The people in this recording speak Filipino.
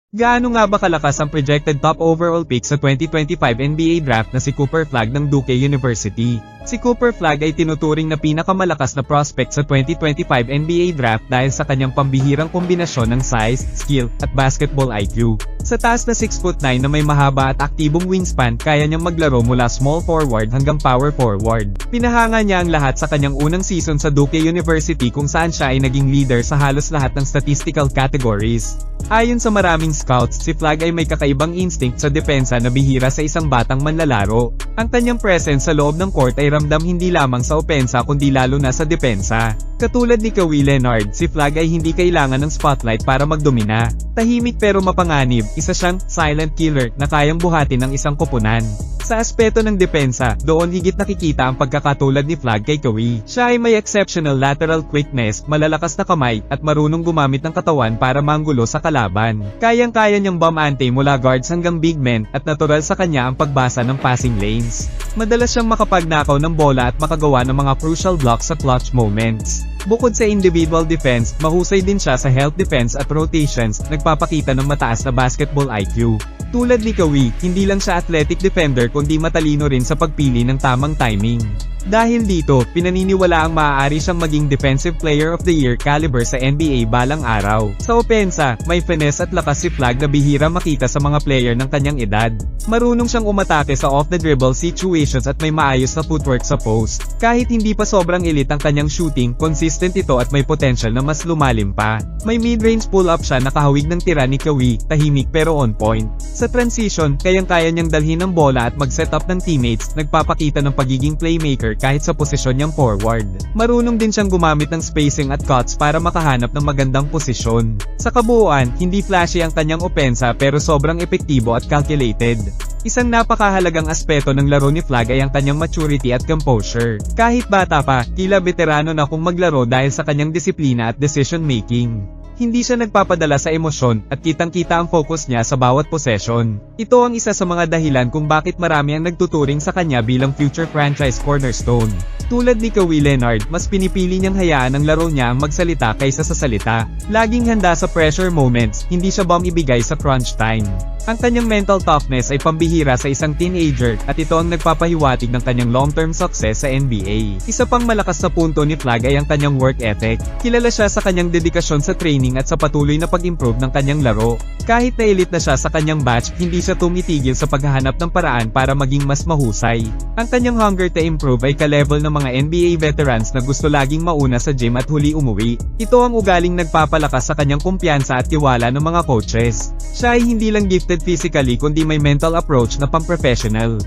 Gaano nga ba kalakas ang projected top overall pick sa 2025 NBA Draft na si Cooper Flagg ng Duke University? Si Cooper Flagg ay tinuturing na pinakamalakas na prospect sa 2025 NBA Draft dahil sa kanyang pambihirang kombinasyon ng size, skill, at basketball IQ. Sa taas na 6'9" na may mahaba at aktibong wingspan, kaya niyang maglaro mula small forward hanggang power forward. Pinahanga niya ang lahat sa kanyang unang season sa Duke University kung saan siya ay naging leader sa halos lahat ng statistical categories. Ayon sa maraming scouts, si Flagg ay may kakaibang instinct sa depensa na bihira sa isang batang manlalaro. Ang kanyang presence sa loob ng court ay ramdam hindi lamang sa opensa kundi lalo na sa depensa. Katulad ni Kawhi Leonard, si Flagg ay hindi kailangan ng spotlight para magdomina. Tahimik pero mapanganib, isa siyang silent killer na kayang buhatin ng isang koponan. Sa aspeto ng depensa, doon higit nakikita ang pagkakatulad ni Flagg kay Kawhi. Siya ay may exceptional lateral quickness, malalakas na kamay, at marunong gumamit ng katawan para manggulo sa kalaban. Kayang-kaya niyang bumante mula guards hanggang big men, at natural sa kanya ang pagbasa ng passing lanes. Madalas siyang makapagnakaw ng bola at makagawa ng mga crucial blocks sa clutch moments. Bukod sa individual defense, mahusay din siya sa help defense at rotations, nagpapakita ng mataas na basketball IQ. Tulad ni Kawhi, hindi lang siya athletic defender kundi matalino rin sa pagpili ng tamang timing. Dahil dito, pinaniniwala ang maaari siyang maging Defensive Player of the Year caliber sa NBA balang araw. Sa opensa, may finesse at lakas si Flagg na bihira makita sa mga player ng kanyang edad. Marunong siyang umatake sa off-the-dribble situations at may maayos na footwork sa post. Kahit hindi pa sobrang elite ang kanyang shooting, consistent ito at may potential na mas lumalim pa. May mid-range pull-up siya na kahawig ng tira ni Kawhi, tahimik pero on point. Sa transition, kayang-kaya niyang dalhin ang bola at mag-set up ng teammates, nagpapakita ng pagiging playmaker kahit sa posisyon niyang forward. Marunong din siyang gumamit ng spacing at cuts para makahanap ng magandang posisyon. Sa kabuuan, hindi flashy ang kanyang opensa pero sobrang epektibo at calculated. Isang napakahalagang aspeto ng laro ni Flagg ay ang kanyang maturity at composure. Kahit bata pa, tila veterano na kung maglaro dahil sa kanyang disiplina at decision making. Hindi siya nagpapadala sa emosyon, at kitang-kita ang focus niya sa bawat possession. Ito ang isa sa mga dahilan kung bakit marami ang nagtuturing sa kanya bilang future franchise cornerstone. Tulad ni Kawhi Leonard, mas pinipili niyang hayaan ang laro niya ang magsalita kaysa sa salita. Laging handa sa pressure moments, hindi siya ibigay sa crunch time. Ang kanyang mental toughness ay pambihira sa isang teenager, at ito ang nagpapahiwatig ng kanyang long-term success sa NBA. Isa pang malakas na punto ni Flagg ay ang kanyang work ethic. Kilala siya sa kanyang dedikasyon sa training at sa patuloy na pag-improve ng kanyang laro. Kahit na elite na siya sa kanyang batch, hindi siya tumitigil sa paghahanap ng paraan para maging mas mahusay. Ang kanyang hunger to improve ay ka-level ng mga NBA veterans na gusto laging mauna sa gym at huli umuwi. Ito ang ugaling nagpapalakas sa kanyang kumpiyansa at tiwala ng mga coaches. Siya ay hindi lang gifted physically kundi may mental approach na pang-professional.